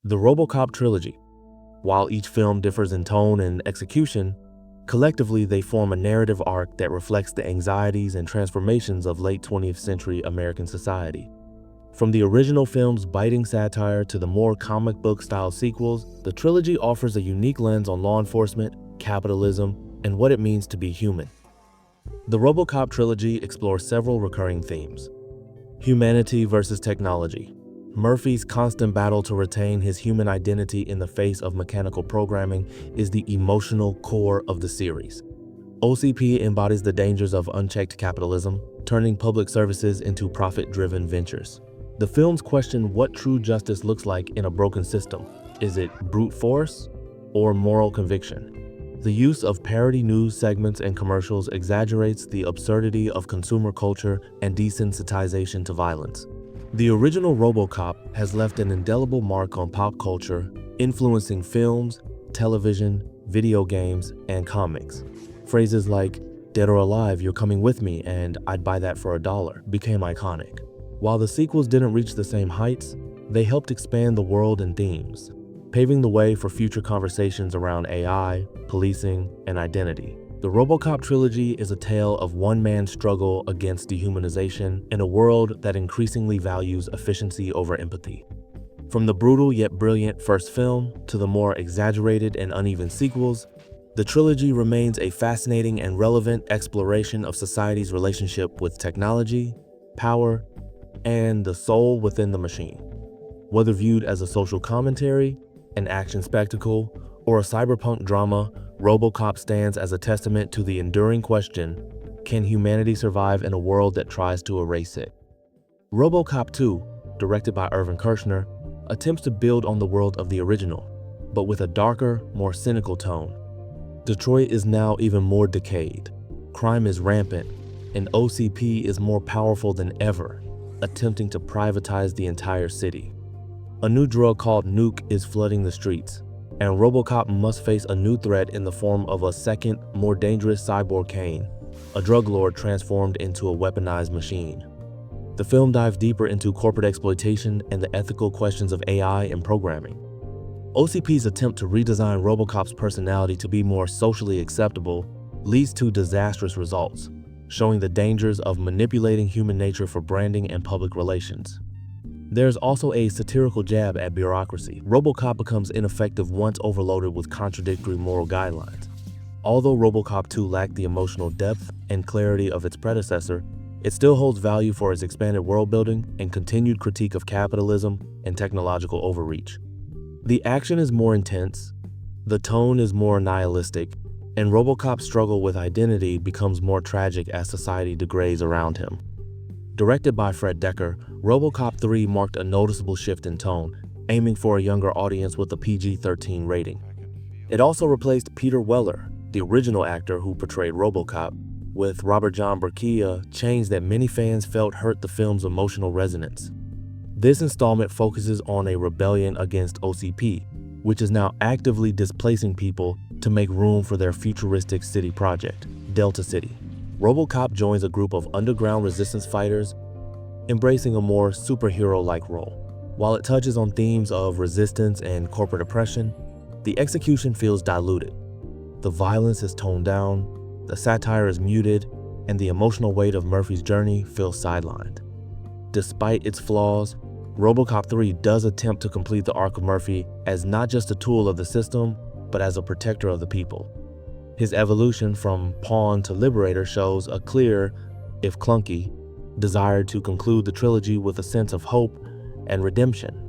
The RoboCop Trilogy. While each film differs in tone and execution, collectively they form a narrative arc that reflects the anxieties and transformations of late 20th century American society. From the original film's biting satire to the more comic book-style sequels, the trilogy offers a unique lens on law enforcement, capitalism, and what it means to be human. The RoboCop trilogy explores several recurring themes. Humanity versus technology. Murphy's constant battle to retain his human identity in the face of mechanical programming is the emotional core of the series. OCP embodies the dangers of unchecked capitalism, turning public services into profit-driven ventures. The films question what true justice looks like in a broken system. Is it brute force or moral conviction? The use of parody news segments and commercials exaggerates the absurdity of consumer culture and desensitization to violence. The original RoboCop has left an indelible mark on pop culture, influencing films, television, video games, and comics. Phrases like, "Dead or alive, you're coming with me," and "I'd buy that for $1" became iconic. While the sequels didn't reach the same heights, they helped expand the world and themes, paving the way for future conversations around AI, policing, and identity. The RoboCop trilogy is a tale of one man's struggle against dehumanization in a world that increasingly values efficiency over empathy. From the brutal yet brilliant first film to the more exaggerated and uneven sequels, the trilogy remains a fascinating and relevant exploration of society's relationship with technology, power, and the soul within the machine. Whether viewed as a social commentary, an action spectacle, or a cyberpunk drama, RoboCop stands as a testament to the enduring question, can humanity survive in a world that tries to erase it? RoboCop 2, directed by Irvin Kershner, attempts to build on the world of the original, but with a darker, more cynical tone. Detroit is now even more decayed. Crime is rampant, and OCP is more powerful than ever, attempting to privatize the entire city. A new drug called Nuke is flooding the streets, and RoboCop must face a new threat in the form of a second, more dangerous cyborg Kane, a drug lord transformed into a weaponized machine. The film dives deeper into corporate exploitation and the ethical questions of AI and programming. OCP's attempt to redesign RoboCop's personality to be more socially acceptable leads to disastrous results, showing the dangers of manipulating human nature for branding and public relations. There's also a satirical jab at bureaucracy. RoboCop becomes ineffective once overloaded with contradictory moral guidelines. Although RoboCop 2 lacked the emotional depth and clarity of its predecessor, it still holds value for its expanded world building and continued critique of capitalism and technological overreach. The action is more intense, the tone is more nihilistic, and RoboCop's struggle with identity becomes more tragic as society degrades around him. Directed by Fred Dekker, RoboCop 3 marked a noticeable shift in tone, aiming for a younger audience with a PG-13 rating. It also replaced Peter Weller, the original actor who portrayed RoboCop, with Robert John Burke, a change that many fans felt hurt the film's emotional resonance. This installment focuses on a rebellion against OCP, which is now actively displacing people to make room for their futuristic city project, Delta City. RoboCop joins a group of underground resistance fighters, embracing a more superhero-like role. While it touches on themes of resistance and corporate oppression, the execution feels diluted. The violence is toned down, the satire is muted, and the emotional weight of Murphy's journey feels sidelined. Despite its flaws, RoboCop 3 does attempt to complete the arc of Murphy as not just a tool of the system, but as a protector of the people. His evolution from pawn to liberator shows a clear, if clunky, desire to conclude the trilogy with a sense of hope and redemption.